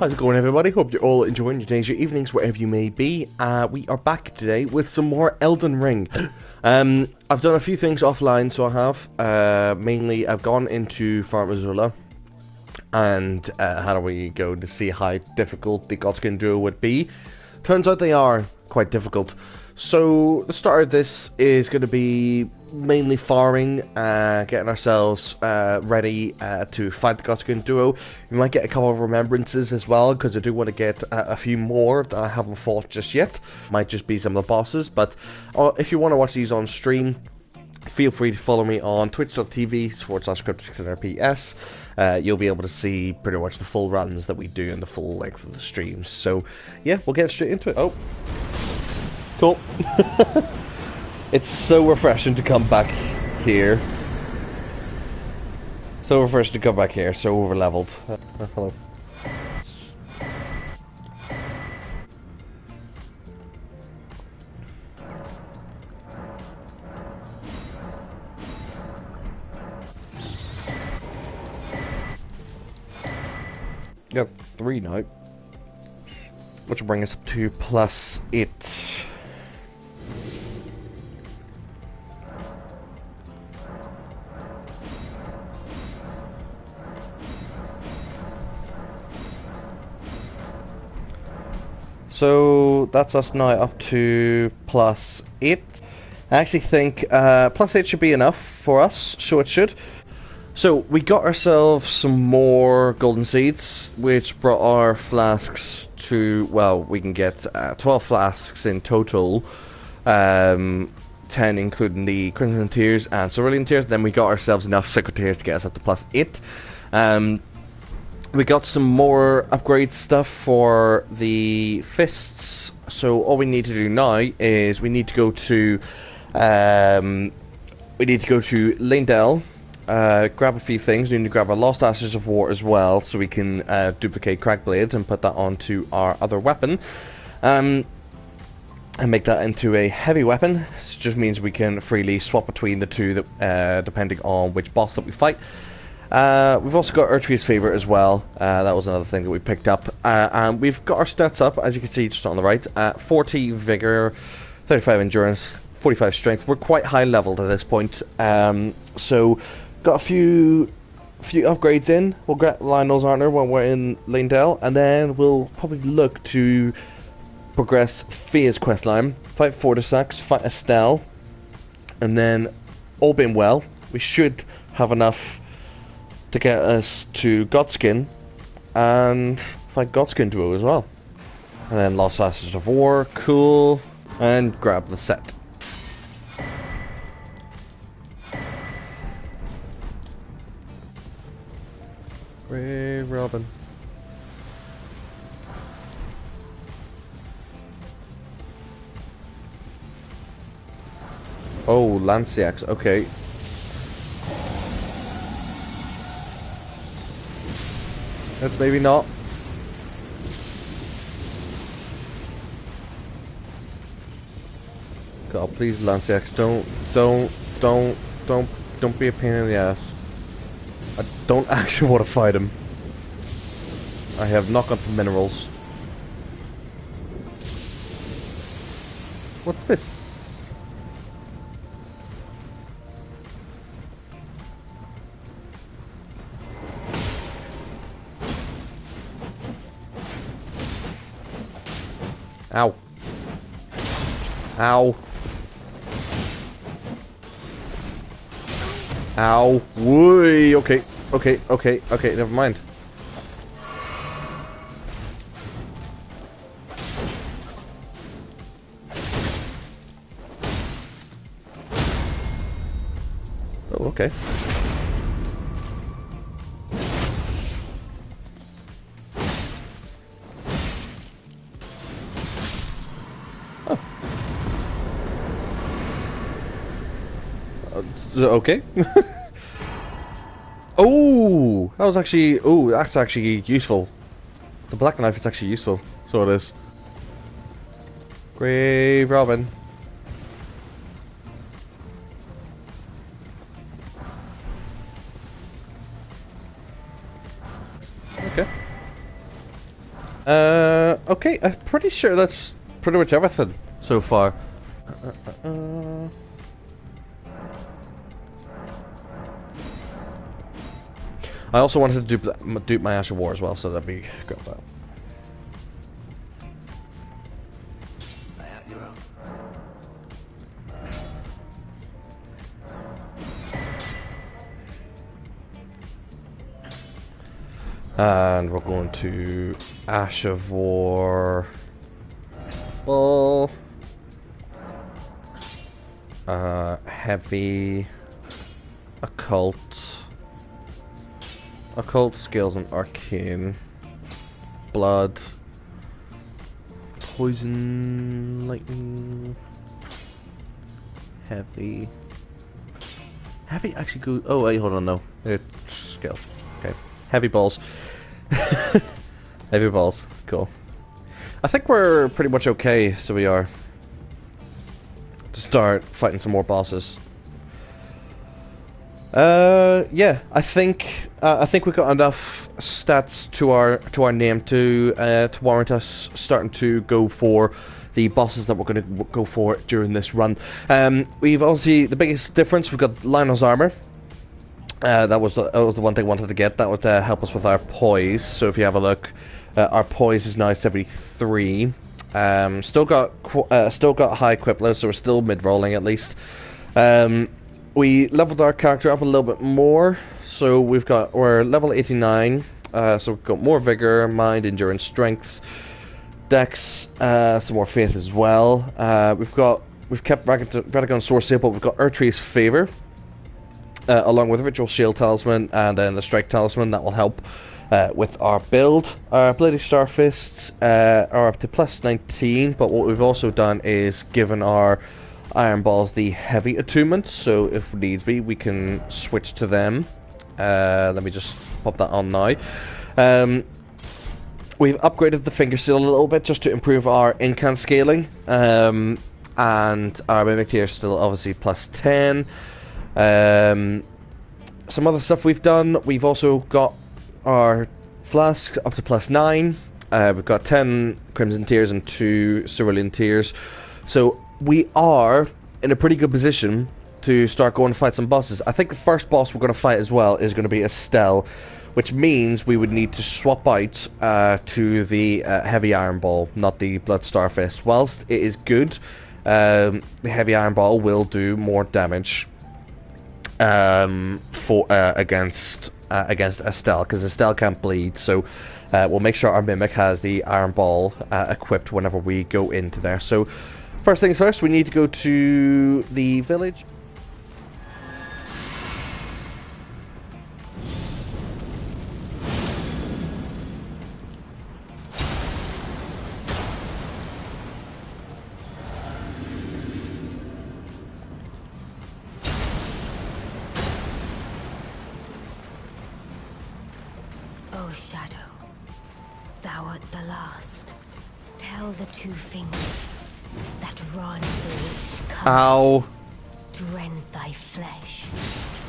How's it going, everybody? Hope you're all enjoying your days, your evenings, wherever you may be. We are back today with some more Elden Ring. I've done a few things offline, so I have. Mainly, I've gone into Farmazula and how do we go to see how difficult the Godskin duo would be. Turns out they are quite difficult. So the start of this is going to be mainly farming, getting ourselves ready to fight the Godskin duo. We might get a couple of remembrances as well, because I do want to get a few more that I haven't fought just yet. Might just be some of the bosses, but if you want to watch these on stream, feel free to follow me on twitch.tv/cryptic600ps. You'll be able to see pretty much the full runs that we do and the full length of the streams. So yeah, we'll get straight into it. Oh, cool. It's so refreshing to come back here. So refreshing to come back here, so over leveled. Hello. Got 3 now, which will bring us up to +8. So that's us now up to +8. I actually think +8 should be enough for us, so it should. So we got ourselves some more golden seeds, which brought our flasks to, well, we can get 12 flasks in total, 10 including the Crimson Tears and Cerulean Tears. Then we got ourselves enough Sacred Tears to get us up to +8. We got some more upgrade stuff for the fists, so all we need to do now is we need to go to Lindell. Grab a few things. We need to grab our Lost Ashes of War as well, so we can duplicate Crackblade and put that onto our other weapon, and make that into a heavy weapon. It just means we can freely swap between the two, depending on which boss that we fight. We've also got Urtria's Favor as well. That was another thing that we picked up, and we've got our stats up, as you can see just on the right, 40 Vigor, 35 Endurance, 45 Strength. We're quite high leveled at this point, so got a few upgrades in. We'll get Lionel's Armor when we're in Lindell, and then we'll probably look to progress Fia's questline, fight Fortisax, fight Estelle, and then, all being well, we should have enough to get us to Godskin and fight Godskin duo as well. And then Lost Ashes of War, cool, and grab the set. Ray Robin. Oh, Lanciax, okay. That's maybe not. God, please, Lanciax, don't be a pain in the ass. I don't actually want to fight him. I have knock-on for minerals. What's this? Ow. Ow. Ow. Whee. Okay. Okay. Never mind. Oh, okay. Okay. Oh, that was actually. Oh, that's actually useful. The black knife is actually useful. So it is. Grave Robin. Okay. Okay, I'm pretty sure that's pretty much everything so far. I also wanted to dupe my Ash of War as well, so that'd be good. And we're going to Ash of War. Ball. Heavy. Occult. Occult, skills, and arcane. Blood. Poison, lightning. Heavy. Heavy actually goes. Oh wait, hold on, no. It's skills. Okay. Heavy balls. Heavy balls. Cool. I think we're pretty much okay, so we are. To start fighting some more bosses. Yeah, I think we've got enough stats to our name to warrant us starting to go for the bosses that we're going to go for during this run. We've obviously the biggest difference. We've got Lionel's armor. That was the one thing I wanted to get. That would help us with our poise. So if you have a look, our poise is now 73. Still got high equipment, so we're still mid-rolling at least. We leveled our character up a little bit more, so we're level 89. So we've got more vigor, mind, endurance, strength, dex, some more faith as well. We've kept Radagon's Sword Seal, but we've got Erdtree's Favor, along with Ritual Shield Talisman and then the Strike Talisman. That will help with our build. Our Bloody Star Fists are up to plus 19, but what we've also done is given our Iron Balls the Heavy Attunement, so if needs be, we can switch to them. Let me just pop that on now. We've upgraded the Finger Seal a little bit just to improve our incant scaling, and our Mimic Tier is still obviously plus 10. Some other stuff we've done, we've also got our Flask up to plus 9. We've got 10 Crimson Tears and 2 Cerulean Tears. So we are in a pretty good position to start going to fight some bosses. I think the first boss we're going to fight as well is going to be Estelle, which means we would need to swap out to the Heavy Iron Ball, not the Blood Starfist. Whilst it is good, the Heavy Iron Ball will do more damage against Estelle, because Estelle can't bleed, so we'll make sure our Mimic has the Iron Ball equipped whenever we go into there. So first things first, we need to go to the village. O Shadow, thou art the last. Tell the two fingers that run the witch come. Ow. Rend thy flesh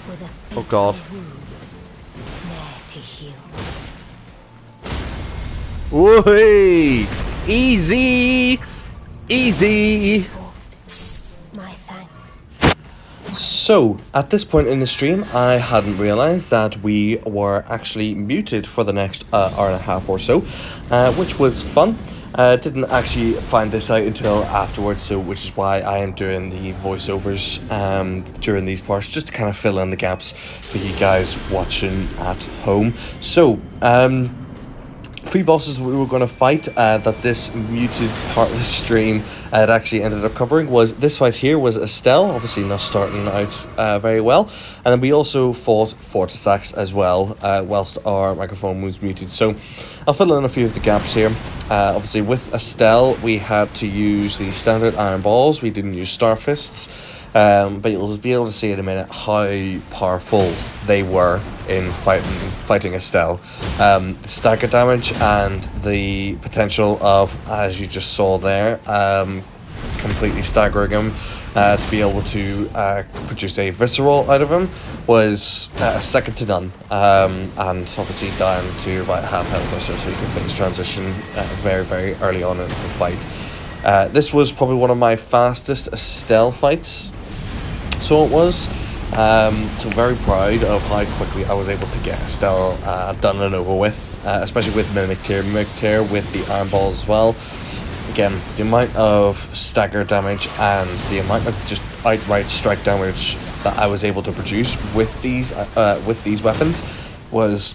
with a Oh God. wound, ne'er to heal. Whee! Easy! Easy! My thanks. So, at this point in the stream, I hadn't realised that we were actually muted for the next hour and a half or so, which was fun. Didn't actually find this out until afterwards, so which is why I am doing the voiceovers during these parts, just to kind of fill in the gaps for you guys watching at home. So, three bosses we were going to fight that this muted part of the stream it actually ended up covering was this fight here was Estelle, obviously not starting out very well, and then we also fought Fortisax as well whilst our microphone was muted. So I'll fill in a few of the gaps here. Obviously with Estelle we had to use the standard Iron Balls, we didn't use Starfists. But you'll be able to see in a minute how powerful they were in fighting Estelle. The stagger damage and the potential of, as you just saw there, completely staggering him to be able to produce a visceral out of him was second to none. And obviously down to about half health or so you can phase transition very, very early on in the fight. This was probably one of my fastest Estelle fights, so it was. So very proud of how quickly I was able to get Estelle done and over with, especially with Mimic Tear with the Iron Ball as well. Again, the amount of stagger damage and the amount of just outright strike damage that I was able to produce with these weapons was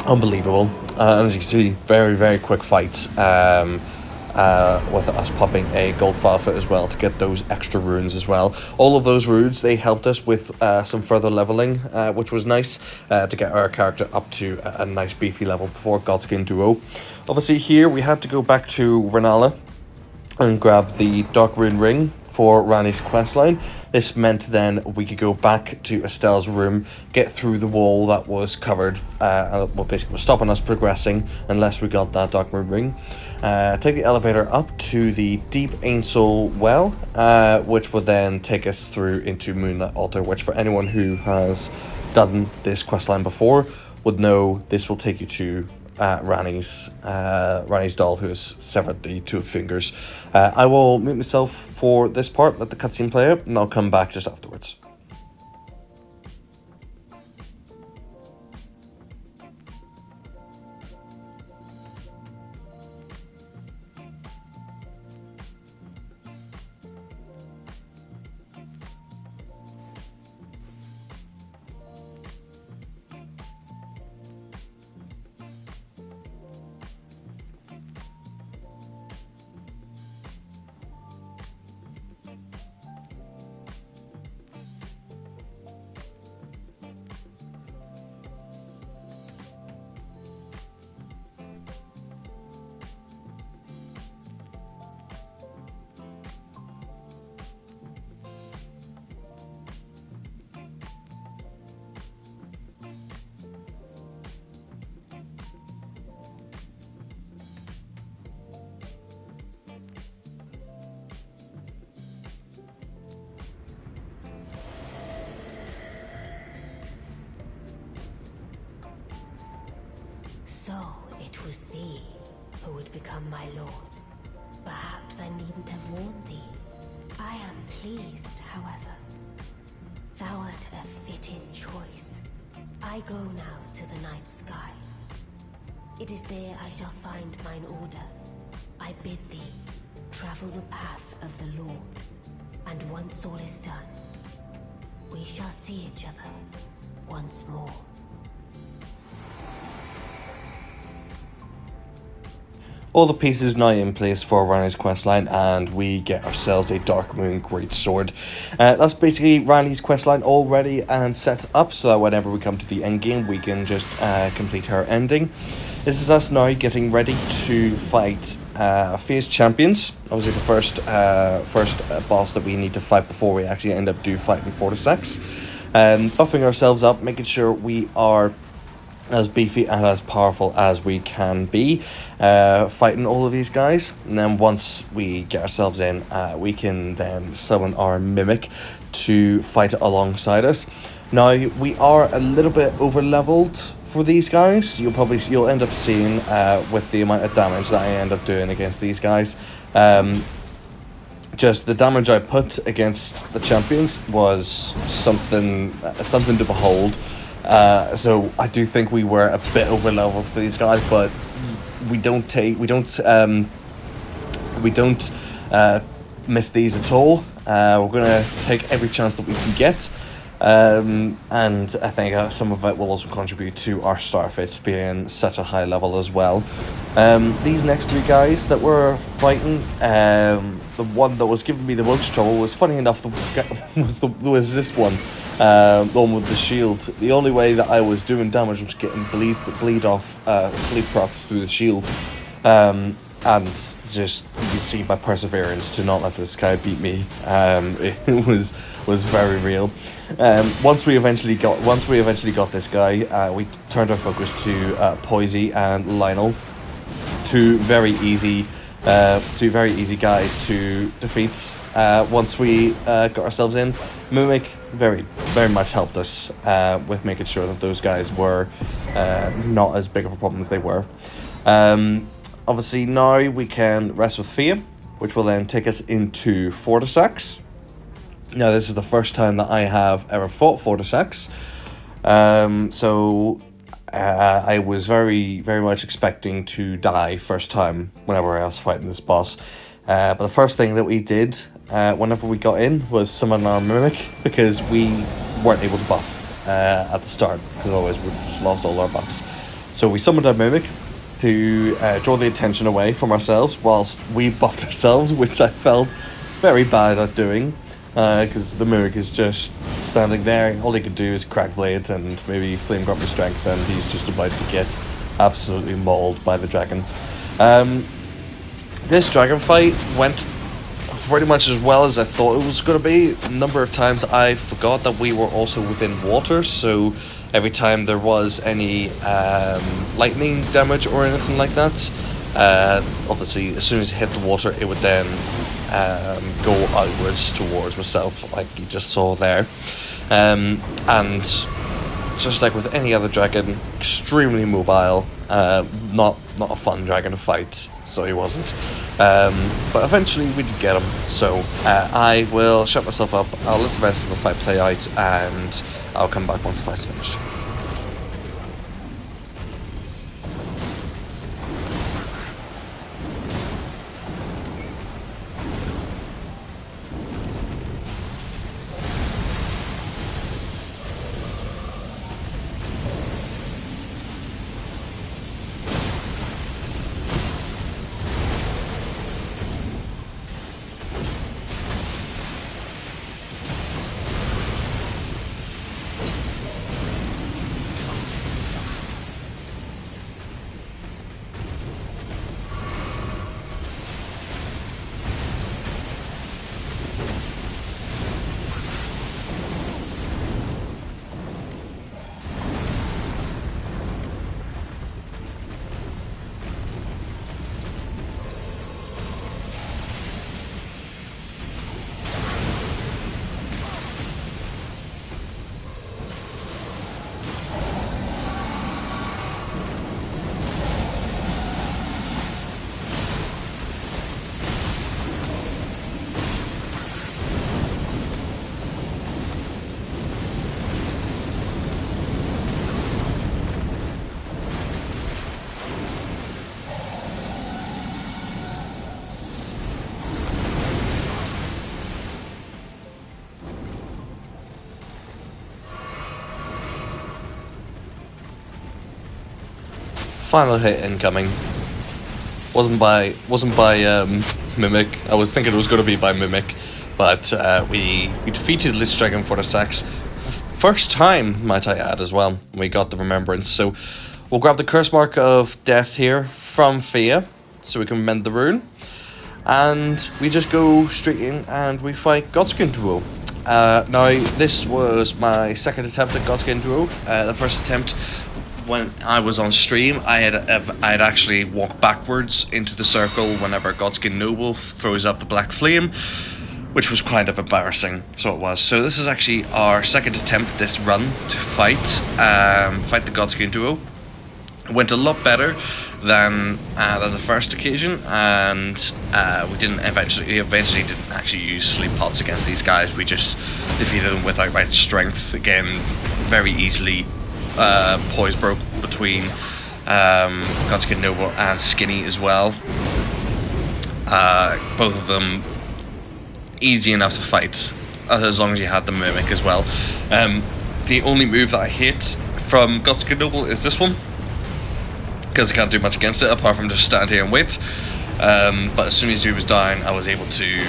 unbelievable. And as you can see, very, very quick fight. With us popping a gold Filefoot as well to get those extra runes as well. All of those runes, they helped us with some further leveling, which was nice to get our character up to a nice beefy level before Godskin Duo. Obviously here we had to go back to Renala and grab the Dark Rune Ring for Ranni's questline. This meant then we could go back to Estelle's room, get through the wall that was covered, well, basically was stopping us progressing unless we got that Dark Rune Ring. Take the elevator up to the Deep Ainsel Well, which would then take us through into Moonlight Altar, which for anyone who has done this questline before would know this will take you to Ranni's doll, who has severed the two fingers. I will mute myself for this part, let the cutscene play out, and I'll come back just afterwards. So it was thee who would become my lord. Perhaps I needn't have warned thee. I am pleased, however. Thou art a fitting choice. I go now to the night sky. It is there I shall find mine order. I bid thee travel the path of the Lord, and once all is done, we shall see each other once more. All the pieces now in place for Ranni's questline, and we get ourselves a Dark Moon Greatsword. That's basically Ranni's questline already and set up, so that whenever we come to the end game, we can just complete her ending. This is us now getting ready to fight Phase Champions. Obviously the first boss that we need to fight before we actually end up fighting Fortisex. Buffing ourselves up, making sure we are as beefy and as powerful as we can be, fighting all of these guys. And then once we get ourselves in, we can then summon our Mimic to fight alongside us. Now we are a little bit over leveled for these guys. You'll end up seeing with the amount of damage that I end up doing against these guys. Just the damage I put against the champions was something to behold. So I do think we were a bit over leveled for these guys, but we don't miss these at all. We're gonna take every chance that we can get, and I think some of it will also contribute to our Starfish being such a high level as well. These next three guys that we're fighting, the one that was giving me the most trouble was, funny enough, was this one. The one with the shield. The only way that I was doing damage was getting bleed procs through the shield, and just you can see my perseverance to not let this guy beat me. It was very real. Once we eventually got this guy, we turned our focus to Poisey and Lionel, two very easy Two very easy guys to defeat once we got ourselves in. Mimic very much helped us with making sure that those guys were not as big of a problem as they were. Obviously now we can rest with Fia, which will then take us into Fortisax. Now this is the first time that I have ever fought Fortisax, so I was very much expecting to die first time whenever I was fighting this boss. But the first thing that we did whenever we got in was summon our Mimic, because we weren't able to buff at the start, because otherwise we just lost all our buffs. So we summoned our Mimic to draw the attention away from ourselves whilst we buffed ourselves, which I felt very bad at doing, because the Mimic is just standing there. All he could do is crack blades and maybe flame grumper strength, and he's just about to get absolutely mauled by the dragon. This dragon fight went pretty much as well as I thought it was going to be. A number of times I forgot that we were also within water, so every time there was any lightning damage or anything like that, obviously as soon as it hit the water it would then go outwards towards myself, like you just saw there. And just like with any other dragon, extremely mobile, not a fun dragon to fight, so he wasn't. But eventually we did get him, so I will shut myself up, I'll let the rest of the fight play out, and I'll come back once the fight's finished. Final hit incoming. Wasn't by Mimic. I was thinking it was going to be by Mimic, but we defeated Lich Dragon Fortisax. First time, might I add, as well. We got the Remembrance, so we'll grab the Curse Mark of Death here from Fia, so we can mend the rune, and we just go straight in and we fight Godskin Duo. Now this was my second attempt at Godskin Duo. The first attempt, when I was on stream, I had actually walked backwards into the circle whenever Godskin Noble throws up the black flame, which was kind of embarrassing, so it was. So this is actually our second attempt this run to fight the Godskin Duo. It went a lot better than the first occasion, and we eventually didn't actually use sleep pots against these guys. We just defeated them with outright strength. Again, very easily. Poise broke between Godskin Noble and Skinny as well. Both of them easy enough to fight, as long as you had the Mimic as well. The only move that I hate from Godskin Noble is this one, because I can't do much against it apart from just stand here and wait. But as soon as he was down, I was able to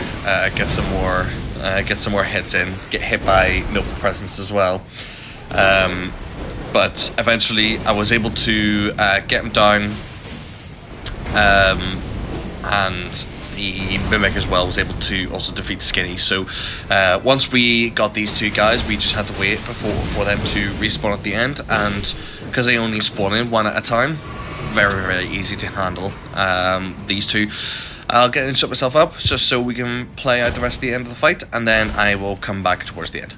get some more hits in, get hit by Noble Presence as well. But eventually I was able to get him down, and the Mimic as well was able to also defeat Skinny. So once we got these two guys, we just had to wait for them to respawn at the end, and because they only spawn in one at a time, very easy to handle these two. I'll get and shut myself up just so we can play out the rest of the end of the fight, and then I will come back towards the end.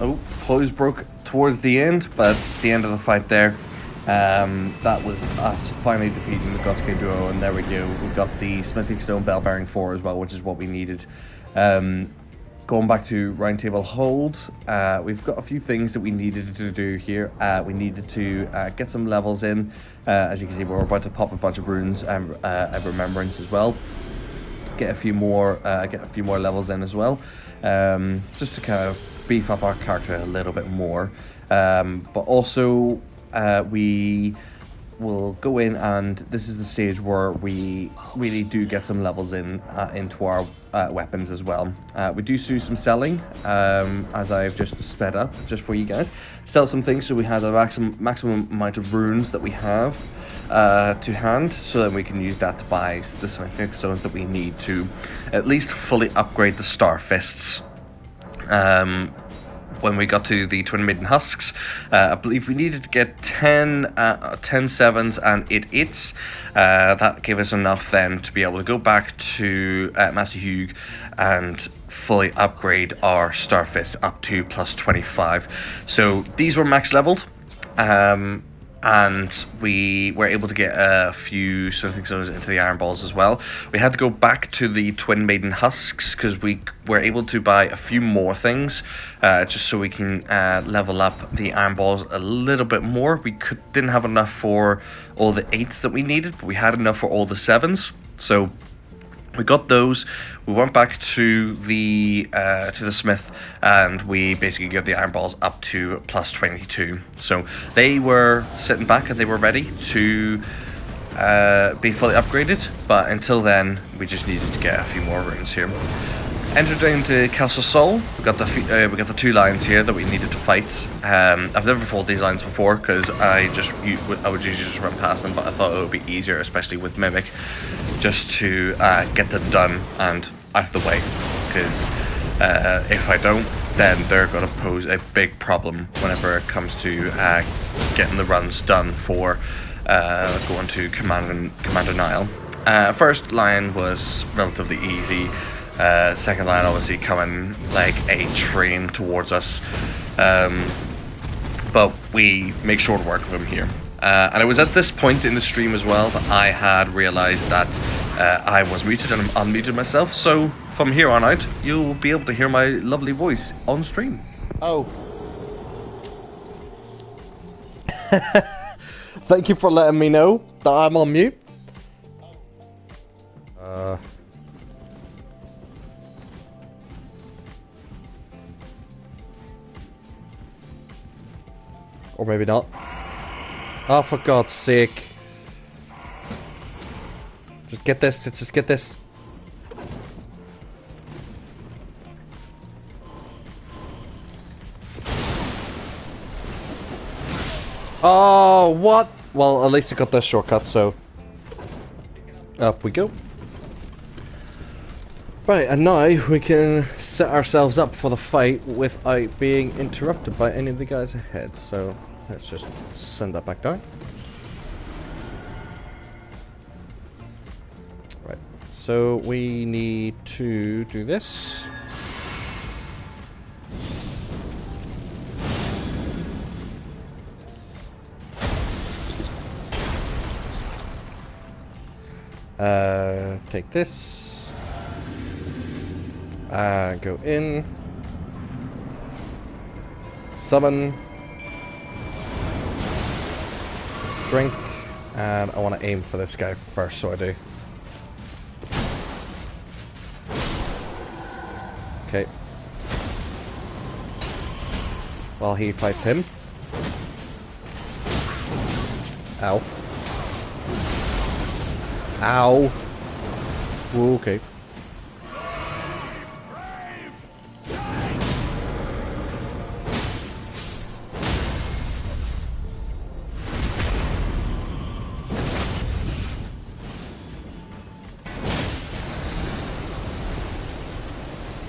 Oh, poise broke towards the end, but the end of the fight there, that was us finally defeating the Godskin duo, and there we go. We got the Smithing Stone Bell Bearing 4 as well, which is what we needed. Going back to Round Table Hold, we've got a few things that we needed to do here. We needed to get some levels in. As you can see, we're about to pop a bunch of runes and Remembrance as well. Get a few more levels in as well, just to kind of beef up our character a little bit more, but also we will go in, and this is the stage where we really do get some levels in into our weapons as well. We do some selling, as I've just sped up just for you guys. Sell some things so we have the maximum amount of runes that we have to hand, so that we can use that to buy the smithing stones that we need to at least fully upgrade the Star Fists. When we got to the Twin Maiden Husks, I believe we needed to get 10 sevens and 8 8s. That gave us enough then to be able to go back to Master Hugh and fully upgrade our Star Fist up to plus 25. So these were max leveled. And we were able to get a few smithing stones into the iron balls as well. We had to go back to the Twin Maiden Husks because we were able to buy a few more things, just so we can level up the iron balls a little bit more. We didn't have enough for all the 8s that we needed, but we had enough for all the 7s. So we got those. We went back to the smith, and we basically got the iron balls up to plus 22. So they were sitting back and they were ready to be fully upgraded. But until then, we just needed to get a few more runes here. Entered into Castle Sol. We got the 2 lions here that we needed to fight. I've never fought these lions before because I would usually just run past them, but I thought it would be easier, especially with Mimic, just to get them done and out of the way. Because if I don't, then they're going to pose a big problem whenever it comes to getting the runs done for going to Commander Nile. First lion was relatively easy. Second line obviously coming like a train towards us, but we make short work of him here. And it was at this point in the stream as well that I had realized that I was muted and unmuted myself, so from here on out you'll be able to hear my lovely voice on stream. Oh. Thank you for letting me know that I'm on mute. Or maybe not. Oh, for God's sake. Just get this, just get this. Oh, what? Well, at least I got this shortcut, so... Up we go. Right, and now we can set ourselves up for the fight without being interrupted by any of the guys ahead. So, let's just send that back down. Right, so we need to do this. Take this. Go in. Summon. Drink. And I want to aim for this guy first, so I do. Okay. While he fights him. Ow. Ow. Okay.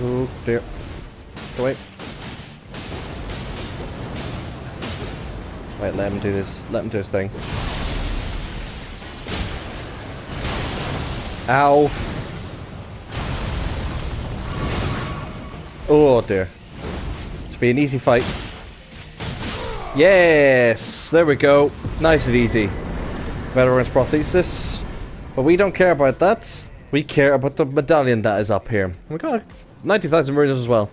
Oh dear. Go away. Wait, let him do this. Let him do his thing. Ow. Oh dear. Should be an easy fight. Yes! There we go. Nice and easy. Veteran's prosthesis. But we don't care about that. We care about the medallion that is up here. We got 90,000 runes as well.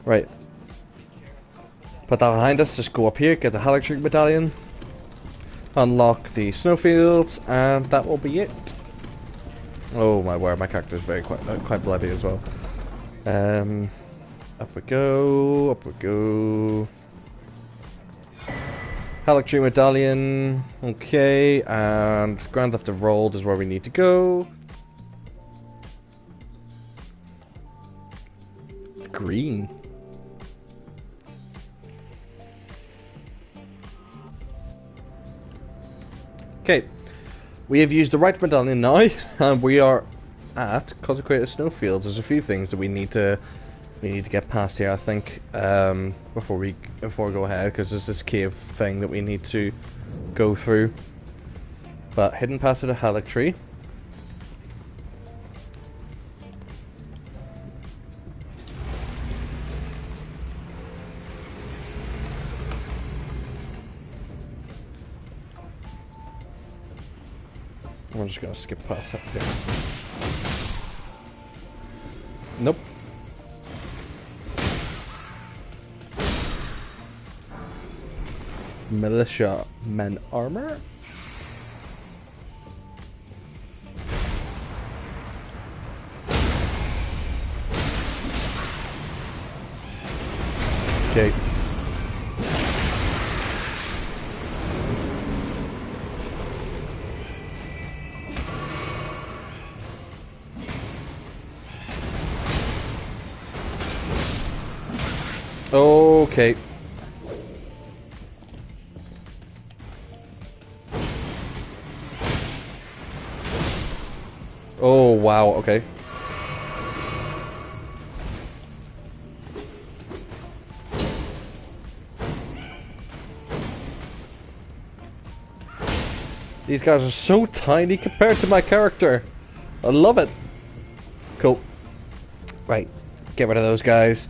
Right. Put that behind us. Just go up here, get the Halictree medallion. Unlock the snowfields, and that will be it. Oh my word, my character is quite bloody as well. Up we go, up we go. Halictree medallion, okay, and Grand Theft of Rolled is where we need to go. It's green. Okay, we have used the right medallion now, and we are at Consecrated Snowfields. There's a few things that we need to get past here, I think, before we go ahead, because there's this cave thing that we need to go through. But hidden path to the Halictree. I'm just gonna skip past that bit. Nope. Militia men armor. Okay. Okay. Oh wow, okay. These guys are so tiny compared to my character. I love it. Cool. Right, get rid of those guys.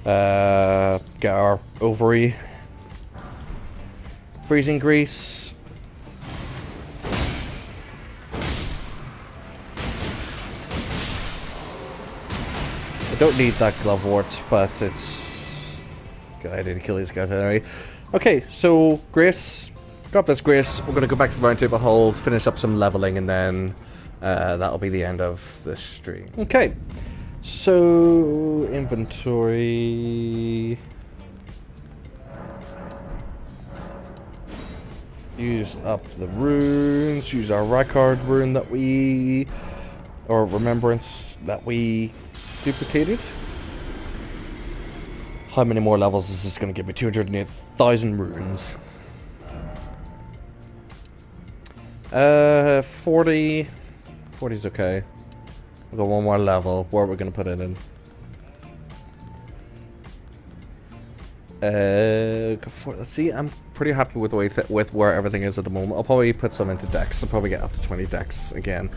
Get our ovary. Freezing grease. I don't need that glove wart, but it's good idea to kill these guys anyway. Okay, so Grace. Got this Grace. We're gonna go back to the round table hold, finish up some leveling, and then that'll be the end of this stream. Okay. So, inventory. Use up the runes. Use our Rykard rune that we, or remembrance that we duplicated. How many more levels is this going to give me? 208,000 runes. 40. 40 is okay. We've got one more level. Where are we going to put it in? Let's see. I'm pretty happy with the way with where everything is at the moment. I'll probably put some into decks. I'll probably get up to 20 decks again.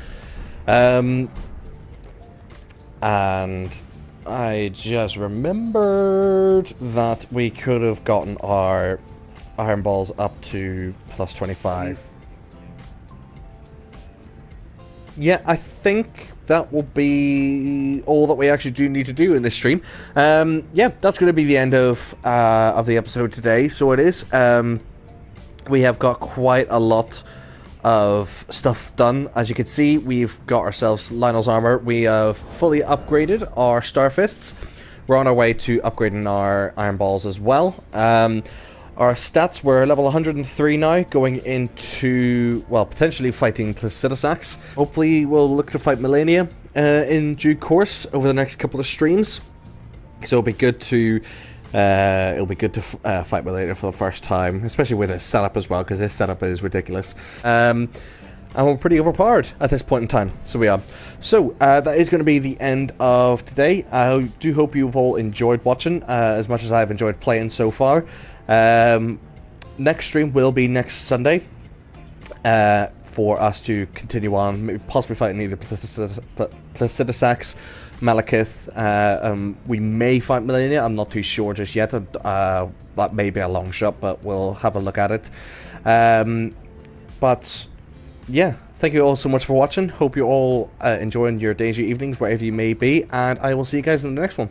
And I just remembered that we could have gotten our iron balls up to plus 25. Yeah, I think that will be all that we actually do need to do in this stream. Yeah, that's going to be the end of the episode today. So it is. We have got quite a lot of stuff done. As you can see, we've got ourselves Lionel's armor. We have fully upgraded our Starfists. We're on our way to upgrading our Iron Balls as well. Our stats were level 103 now, going into, well, potentially fighting Placidusax. Hopefully we'll look to fight Melania in due course over the next couple of streams. So it'll be good to fight Melania for the first time, especially with his setup as well, because his setup is ridiculous. And we're pretty overpowered at this point in time, so we are. So that is going to be the end of today. I do hope you've all enjoyed watching as much as I've enjoyed playing so far. Next stream will be next Sunday for us to continue on, maybe possibly fighting either Placidusax, Malekith. We may fight Melania, I'm not too sure just yet. That may be a long shot, but we'll have a look at it. But yeah, thank you all so much for watching. Hope you're all enjoying your days, your evenings, wherever you may be, and I will see you guys in the next one.